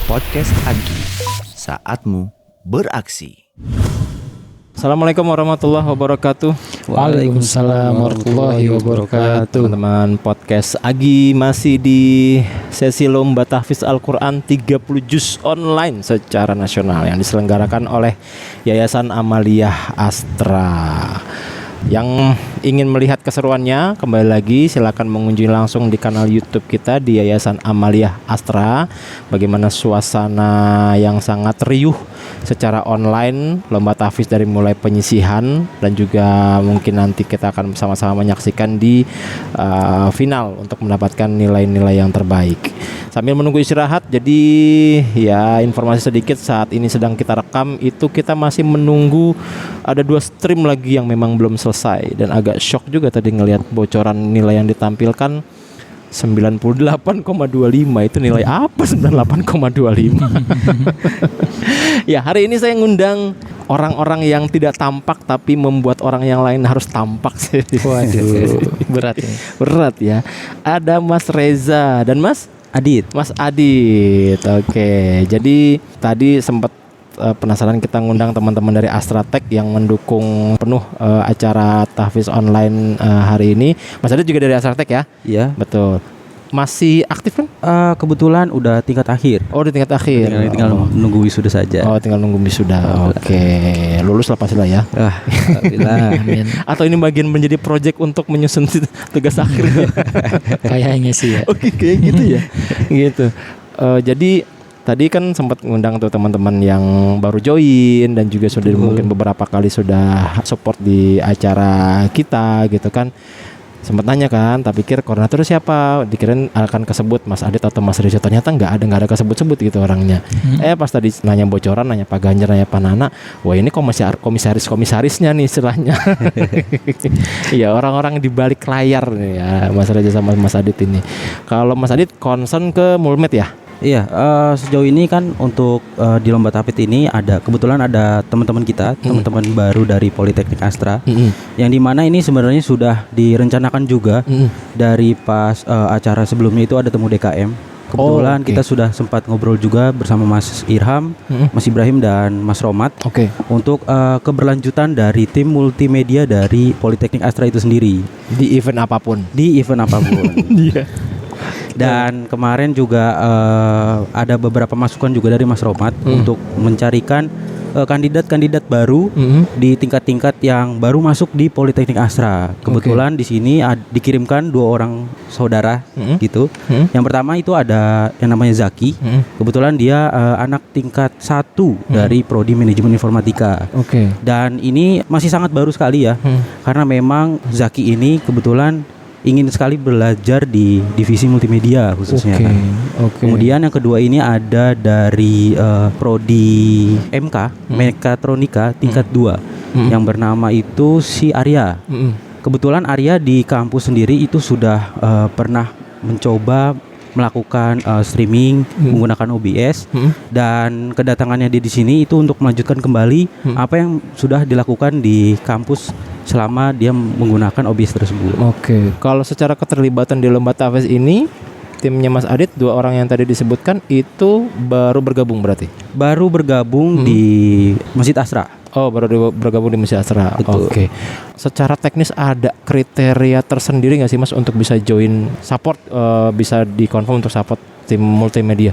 Podcast Agi, saatmu beraksi. Assalamualaikum warahmatullahi wabarakatuh. Waalaikumsalam warahmatullahi wabarakatuh. Teman-teman podcast Agi masih di sesi lomba tahfiz Al-Quran 30 juz online secara nasional yang diselenggarakan oleh Yayasan Amaliyah Astra. Yang ingin melihat keseruannya, kembali lagi silakan mengunjungi langsung di kanal YouTube kita di Yayasan Amaliyah Astra. Bagaimana suasana yang sangat riuh secara online lomba tahfiz dari mulai penyisihan dan juga mungkin nanti kita akan bersama-sama menyaksikan di final untuk mendapatkan nilai-nilai yang terbaik. Sambil menunggu istirahat, jadi ya informasi sedikit, saat ini sedang kita rekam itu kita masih menunggu ada 2 stream lagi yang memang belum selesai dan agak shock juga tadi ngelihat bocoran nilai yang ditampilkan 98,25. Itu nilai apa 98,25? Ya, hari ini saya ngundang orang-orang yang tidak tampak tapi membuat orang yang lain harus tampak. Waduh, berat ya. Berat ya. Ada Mas Reza dan Mas Adit. Oke. Jadi tadi sempat penasaran, kita ngundang teman-teman dari Astra Tech yang mendukung penuh acara tahfiz online hari ini. Mas Adit juga dari Astra Tech ya? Iya. Betul. Masih aktif kan? Kebetulan udah tingkat akhir. Oh, di tingkat akhir. Tinggal nunggu wisuda saja. Oh, tinggal nunggu wisuda. Oke. Lulus lah pastilah ya. Alhamdulillah. Amin. Atau ini bagian menjadi project untuk menyusun tugas akhirnya? Kayaknya sih ya. Oke, kayak gitu ya. Gitu. Jadi tadi kan sempat ngundang tuh teman-teman yang baru join dan juga sudah mungkin beberapa kali sudah support di acara kita gitu kan. Sempat nanya kan, tak pikir koordinator siapa? Dikirain akan kesebut Mas Adit atau Mas Rizal. Ternyata nggak ada kesebut-sebut gitu orangnya. Pas tadi nanya bocoran, nanya Pak Ganjar, nanya Pak Nana, wah ini komisarisnya nih istilahnya. Iya, orang-orang di balik layar nih ya, Mas Rizal sama Mas Adit ini. Kalau Mas Adit concern ke Mulmed ya? Iya, sejauh ini kan untuk di lomba tahfiz ini kebetulan ada teman-teman kita, teman-teman baru dari Politeknik Astra, yang dimana ini sebenarnya sudah direncanakan juga dari pas acara sebelumnya itu ada temu DKM. Kebetulan kita sudah sempat ngobrol juga bersama Mas Irham, Mas Ibrahim dan Mas Romat untuk keberlanjutan dari tim multimedia dari Politeknik Astra itu sendiri di event apapun. Iya. Dan kemarin juga ada beberapa masukan juga dari Mas Romat untuk mencarikan kandidat-kandidat baru di tingkat-tingkat yang baru masuk di Politeknik Astra. Kebetulan di sini dikirimkan 2 orang saudara gitu. Yang pertama itu ada yang namanya Zaki. Kebetulan dia anak tingkat 1 dari Prodi Manajemen Informatika. Dan ini masih sangat baru sekali ya. Karena memang Zaki ini kebetulan ingin sekali belajar di divisi multimedia khususnya. Kemudian yang kedua ini ada dari Prodi MK Mekatronika tingkat 2 yang bernama itu si Arya. Kebetulan Arya di kampus sendiri itu sudah pernah mencoba melakukan streaming menggunakan OBS dan kedatangannya dia di sini itu untuk melanjutkan kembali apa yang sudah dilakukan di kampus selama dia menggunakan OBS tersebut. Kalau secara keterlibatan di lomba tahfiz ini, timnya Mas Adit 2 orang yang tadi disebutkan itu baru bergabung berarti? Baru bergabung di Masjid Astra. Oh, baru bergabung di Masjid Astra. Betul. Secara teknis ada kriteria tersendiri nggak sih Mas untuk bisa join support, bisa dikonfirm untuk support tim multimedia?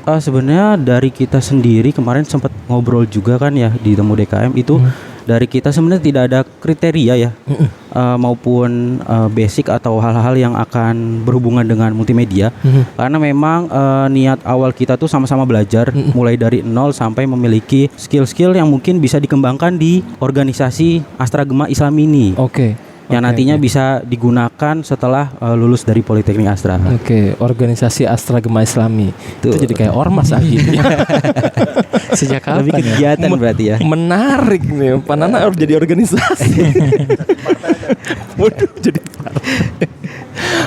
Sebenarnya dari kita sendiri kemarin sempat ngobrol juga kan ya di temu DKM itu. Dari kita sebenarnya tidak ada kriteria ya, maupun basic atau hal-hal yang akan berhubungan dengan multimedia, karena memang niat awal kita tuh sama-sama belajar mulai dari nol sampai memiliki skill-skill yang mungkin bisa dikembangkan di organisasi Astra Gema Islam ini. Yang nantinya bisa digunakan setelah lulus dari Politeknik Astra. Organisasi Astra Gema Islami. Itu jadi kayak ormas akhirnya. Sejak kapan? Lebih kegiatan berarti ya. Menarik nih. Pak Nana harus jadi organisasi. Waduh, jadi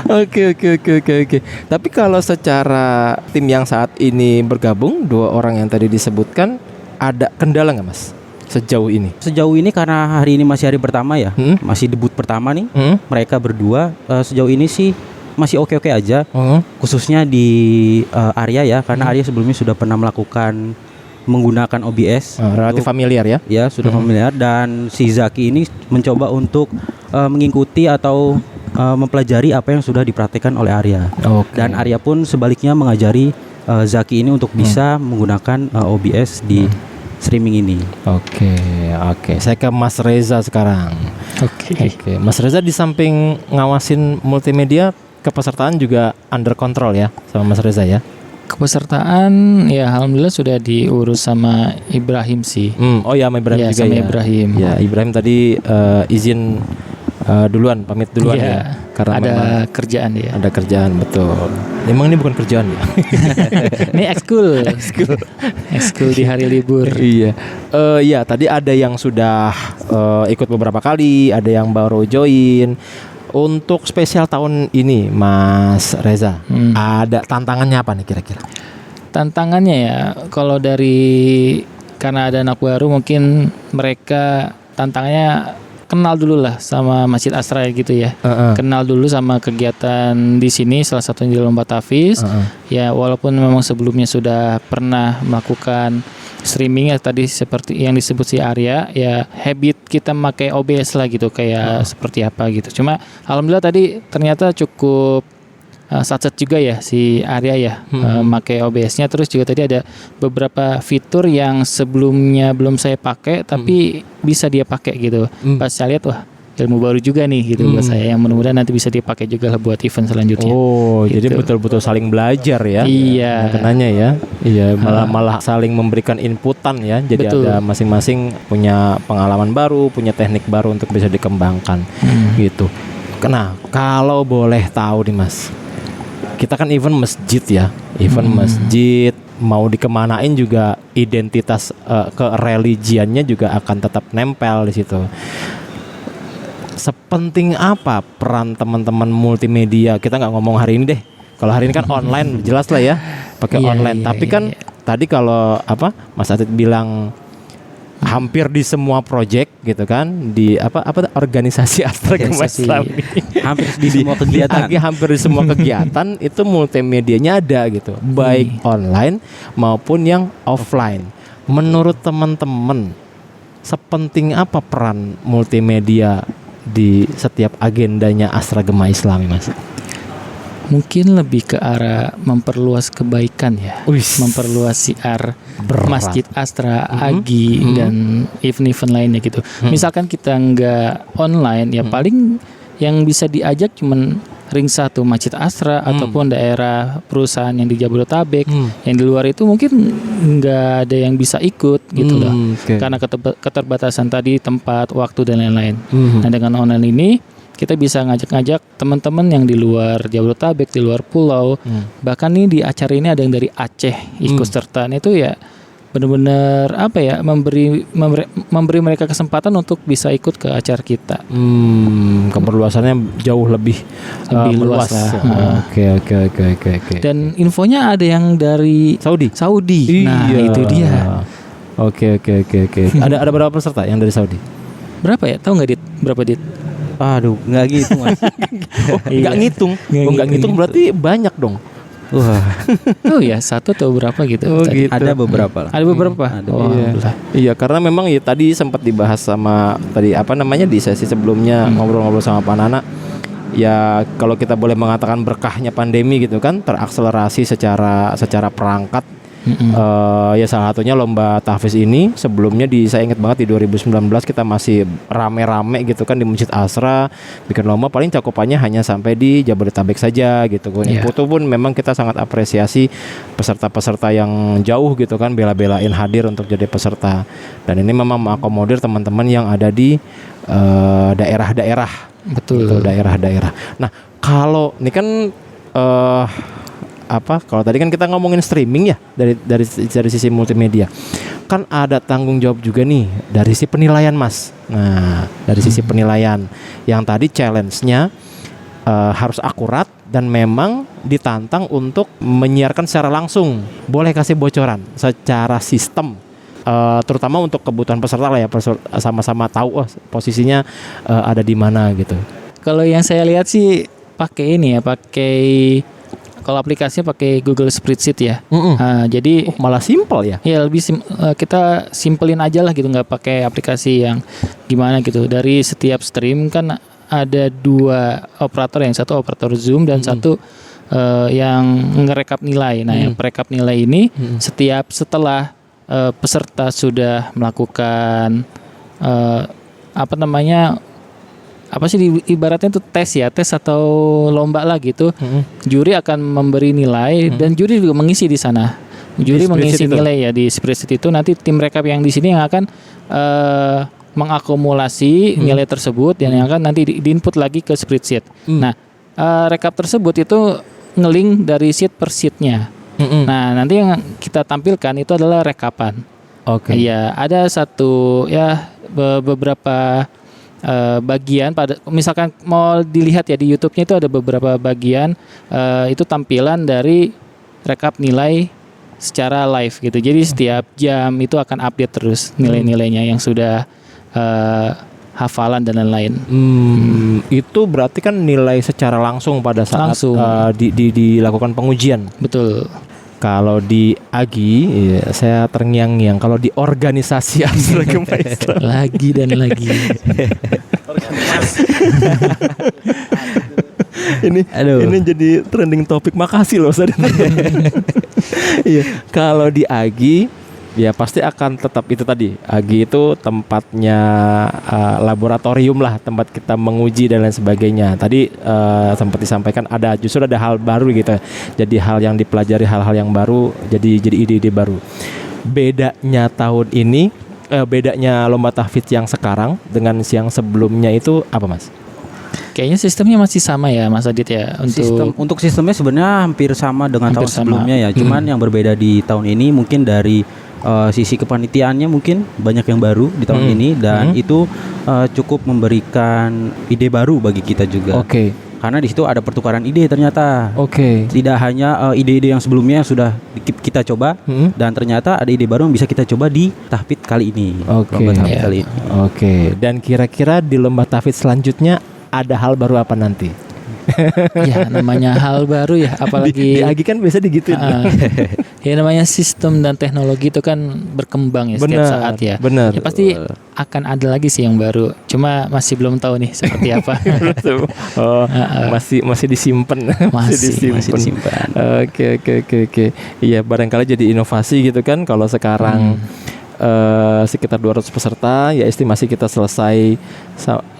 Oke. Tapi kalau secara tim yang saat ini bergabung 2 orang yang tadi disebutkan, ada kendala nggak Mas? Sejauh ini karena hari ini masih hari pertama ya, masih debut pertama nih, mereka berdua sejauh ini sih masih oke-oke aja, khususnya di Arya ya, karena Arya sebelumnya sudah pernah melakukan menggunakan OBS. Relatif familiar ya. Ya, sudah familiar, dan si Zaki ini mencoba untuk mengikuti atau mempelajari apa yang sudah dipraktikkan oleh Arya. Dan Arya pun sebaliknya mengajari Zaki ini untuk bisa menggunakan OBS di streaming ini. Oke. Saya ke Mas Reza sekarang. Oke. Mas Reza di samping ngawasin multimedia, kepesertaan juga under control ya sama Mas Reza ya. Kepesertaan ya alhamdulillah sudah diurus sama Ibrahim sih. Oh ya, sama Ibrahim ya, juga sama ya. Ibrahim. Ya, Ibrahim tadi izin duluan, pamit duluan Iya, ya. Karena ada memang kerjaan dia. ada kerjaan, betul. Emang ini bukan kerjaan ya? Ini ekskul. Ekskul di hari libur. Iya. Ya, tadi ada yang sudah ikut beberapa kali, ada yang baru join. Untuk spesial tahun ini, Mas Reza, ada tantangannya apa nih kira-kira? Tantangannya ya, kalau karena ada anak baru mungkin mereka tantangannya kenal dulu lah sama Masjid Astra gitu ya. Kenal dulu sama kegiatan di sini, salah satunya di Lomba Tahfiz. Ya walaupun memang sebelumnya sudah pernah melakukan streaming ya tadi seperti yang disebut si Arya, ya habit kita memakai OBS lah gitu kayak seperti apa gitu. Cuma alhamdulillah tadi ternyata cukup satset juga ya si Arya ya memakai OBS-nya. Terus juga tadi ada beberapa fitur yang sebelumnya belum saya pakai tapi bisa dia pakai gitu. Pas saya lihat wah ilmu baru juga nih gitu buat saya, yang mudah-mudahan nanti bisa dipakai juga lah buat event selanjutnya. Jadi betul-betul saling belajar ya. Iya. Kenanya ya. Iya, malah saling memberikan inputan ya. Jadi Betul. ada masing-masing punya pengalaman baru, punya teknik baru untuk bisa dikembangkan gitu. Nah, kalau boleh tahu nih Mas, kita kan event masjid ya, masjid mau dikemanain juga identitas kereligiannya juga akan tetap nempel di situ. Sepenting apa peran teman-teman multimedia? Kita nggak ngomong hari ini deh. Kalau hari ini kan online, jelas lah ya, pakai online. Tapi kan tadi kalau Mas Atit bilang hampir di semua project gitu kan, di organisasi Astra Gemah Islami, hampir di semua kegiatan, hampir di semua kegiatan itu multimedianya ada gitu, baik online maupun yang offline. Menurut teman-teman, sepenting apa peran multimedia di setiap agendanya Astra Gemah Islami, Mas? Mungkin lebih ke arah memperluas kebaikan ya, memperluas siar Masjid Astra, Agi dan event-event lainnya gitu. Misalkan kita nggak online ya paling yang bisa diajak cuman ring 1 Masjid Astra ataupun daerah perusahaan yang di Jabodetabek. Yang di luar itu mungkin nggak ada yang bisa ikut gitu loh, karena keterbatasan tadi tempat, waktu dan lain-lain. Nah dengan online ini kita bisa ngajak-ngajak teman-teman yang di luar Jabodetabek, di luar pulau. Bahkan nih di acara ini ada yang dari Aceh ikut serta. Itu ya benar-benar memberi mereka kesempatan untuk bisa ikut ke acara kita. Keperluasannya jauh lebih luas lah. Oke. Dan infonya ada yang dari Saudi. Nah, itu dia. Oke. Ada berapa peserta yang dari Saudi? Berapa ya? Tahu nggak Dit? Berapa Dit? Aduh, nggak gitu Mas. Nggak ngitung. Nggak ngitung berarti banyak dong. Wah. Oh ya, 1 atau berapa gitu? Gitu. Ada beberapa lah. Ada beberapa. Iya, karena memang ya tadi sempat dibahas sama tadi di sesi sebelumnya ngobrol-ngobrol sama Pak Nana. Ya kalau kita boleh mengatakan berkahnya pandemi gitu kan, terakselerasi secara perangkat. Ya salah satunya lomba tahfiz ini. Sebelumnya saya ingat banget di 2019 kita masih rame-rame gitu kan di Masjid Asra bikin lomba, paling cakupannya hanya sampai di Jabodetabek saja gitu kan. Itu pun memang kita sangat apresiasi peserta-peserta yang jauh gitu kan, bela-belain hadir untuk jadi peserta. Dan ini memang mengakomodir teman-teman yang ada di daerah-daerah. Betul. Gitu, daerah-daerah. Nah, kalau ini kan kalau tadi kan kita ngomongin streaming ya dari sisi multimedia, kan ada tanggung jawab juga nih dari sisi penilaian, Mas. Nah, dari sisi penilaian yang tadi challenge-nya harus akurat dan memang ditantang untuk menyiarkan secara langsung. Boleh kasih bocoran secara sistem, terutama untuk kebutuhan peserta lah ya, sama-sama tahu posisinya ada di mana gitu. Kalau yang saya lihat sih pakai ini ya, kalau aplikasinya pakai Google Spreadsheet ya. Jadi malah simpel ya. Ya lebih kita simpelin aja lah gitu, nggak pakai aplikasi yang gimana gitu. Dari setiap stream kan ada 2 operator, yang satu operator Zoom dan satu yang ngerekap nilai. Nah, yang perekap nilai ini setelah peserta sudah melakukan ibaratnya itu tes atau lomba lah gitu. Juri akan memberi nilai dan juri juga mengisi di sana. Juri mengisi nilai ya di spreadsheet itu. Nanti tim rekap yang di sini yang akan mengakumulasi nilai tersebut dan yang akan nanti diinput lagi ke spreadsheet. Nah, rekap tersebut itu nge-link dari sheet per sheetnya. Nah, nanti yang kita tampilkan itu adalah rekapan. Oke. Ya, ada beberapa bagian misalkan mau dilihat ya di YouTube-nya itu ada beberapa bagian itu tampilan dari rekap nilai secara live gitu. Jadi setiap jam itu akan update terus nilai-nilainya yang sudah hafalan dan lain-lain. Itu berarti kan nilai secara langsung pada saat dilakukan pengujian. Betul. Kalau di Agi, ya, saya terngiang-ngiang. Kalau di organisasi Astra Gempa Islam lagi dan lagi. ini jadi trending topik. Makasih loh, Ustaz. Iya, kalau di Agi ya pasti akan tetap itu tadi. Agi itu tempatnya laboratorium lah, tempat kita menguji dan lain sebagainya. Tadi sempat disampaikan justru ada hal baru gitu. Jadi hal yang dipelajari, hal-hal yang baru, jadi ide-ide baru. Bedanya tahun ini, bedanya lomba tahfidz yang sekarang dengan yang sebelumnya itu apa, Mas? Kayaknya sistemnya masih sama ya, Mas Adit ya. Untuk sistemnya sebenarnya hampir sama dengan tahun sebelumnya ya. Cuman yang berbeda di tahun ini mungkin dari sisi kepanitiaannya mungkin banyak yang baru di tahun ini dan itu cukup memberikan ide baru bagi kita juga. Oke. Karena di situ ada pertukaran ide ternyata. Oke. Tidak hanya ide-ide yang sebelumnya yang sudah kita coba dan ternyata ada ide baru yang bisa kita coba di tahfidz kali ini. Lomba tahfidz kali ini. Oke. Dan kira-kira di lomba tahfidz selanjutnya ada hal baru apa nanti? Ya namanya hal baru ya, apalagi di Agi kan biasa digituin. Ya namanya sistem dan teknologi itu kan berkembang ya setiap saat ya. Benar. Ya pasti akan ada lagi sih yang baru. Cuma masih belum tahu nih seperti apa. Masih disimpan. Masih disimpan. Oke. Iya, barangkali jadi inovasi gitu kan kalau sekarang sekitar 200 peserta, ya estimasi kita selesai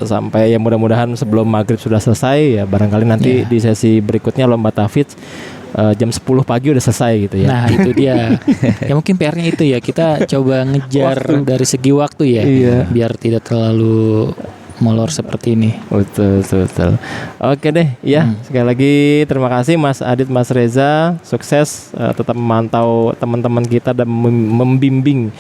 sampai ya mudah-mudahan sebelum maghrib sudah selesai ya, barangkali nanti di sesi berikutnya lomba tahfidz jam 10 pagi udah selesai gitu ya. Nah itu dia. Ya mungkin PR-nya itu ya, kita coba ngejar dari segi waktu ya, biar tidak terlalu molor seperti ini. Betul. Oke deh, ya. Sekali lagi terima kasih Mas Adit, Mas Reza. Sukses tetap memantau teman-teman kita dan membimbing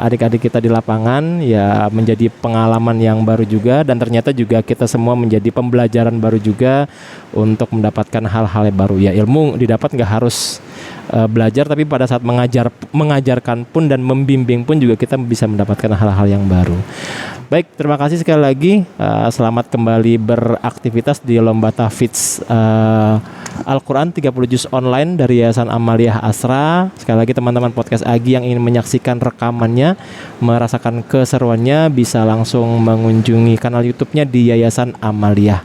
adik-adik kita di lapangan. Ya, menjadi pengalaman yang baru juga dan ternyata juga kita semua menjadi pembelajaran baru juga untuk mendapatkan hal-hal yang baru. Ya, ilmu didapat nggak harus belajar, tapi pada saat mengajarkan pun dan membimbing pun juga kita bisa mendapatkan hal-hal yang baru. Baik, terima kasih sekali lagi. Selamat kembali beraktivitas di lomba tahfidz Al-Quran 30 juz online dari Yayasan Amaliyah Asra. Sekali lagi teman-teman podcast Agi yang ingin menyaksikan rekamannya, merasakan keseruannya, bisa langsung mengunjungi kanal YouTube-nya di Yayasan Amaliyah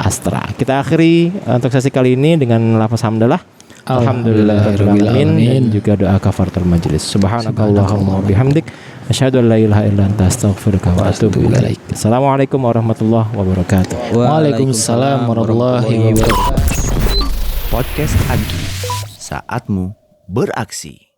Asra. Kita akhiri untuk sesi kali ini dengan lafaz hamdalah. Alhamdulillahirrahmanirrahim dan juga doa kafaratul majelis. Subhanakallahumma wabihamdik, asyhadu an la ilaha illa anta astaghfiruka wa atubu ilaik. Assalamualaikum warahmatullahi wabarakatuh. Waalaikumsalam warahmatullahi wabarakatuh. Podcast Agi, saatmu beraksi.